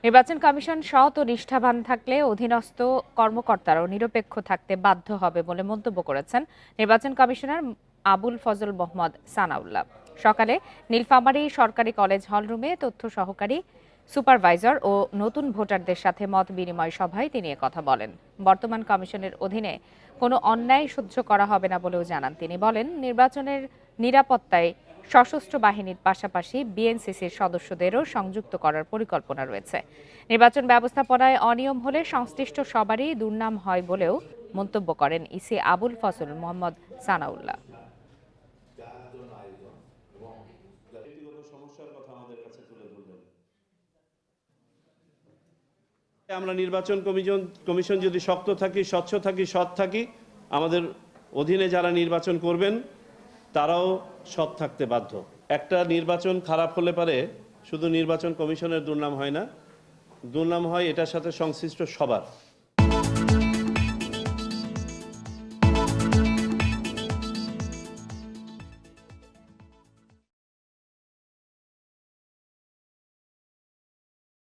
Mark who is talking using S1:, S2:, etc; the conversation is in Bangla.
S1: নির্বাচন কমিশন সৎ ও নিষ্ঠাবান থাকলে অধীনস্থ কর্মকর্তারাও নিরপেক্ষ থাকতে বাধ্য হবে বলে মন্তব্য করেছেন নির্বাচন কমিশনার আবুল ফজল মোহাম্মদ সানাউল্লাহ। সকালে নীলফামারী সরকারি কলেজ হলরুমে তথ্য সহকারী সুপারভাইজার ও নতুন ভোটারদের সাথে মত বিনিময় সভায় তিনি কথা বলেন। বর্তমান কমিশনের অধীনে কোনো অন্যায় সহ্য করা হবে না বলেও জানান তিনি। বলেন, নির্বাচনের নিরাপত্তায় সশস্ত্র বাহিনীর পাশাপাশি বিএনসিসির সদস্যদেরও সংযুক্ত করার পরিকল্পনা রয়েছে। নির্বাচন ব্যবস্থাপনায় অনিয়ম হলে সংশ্লিষ্ট সবারই দুর্নাম হয় বলেও মন্তব্য করেন ইসি আবুল ফজল মোহাম্মদ সানাউল্লাহ।
S2: আমরা নির্বাচন কমিশন যদি শক্ত থাকি, স্বচ্ছ থাকি, সৎ থাকি, আমাদের অধীনে যারা নির্বাচন করবেন তারাও সৎ থাকতে বাধ্য। একটা নির্বাচন খারাপ হলে পারে শুধু নির্বাচন কমিশনের দুর্নাম হয় না, দুর্নাম হয় এটার সাথে সংশ্লিষ্ট সবার।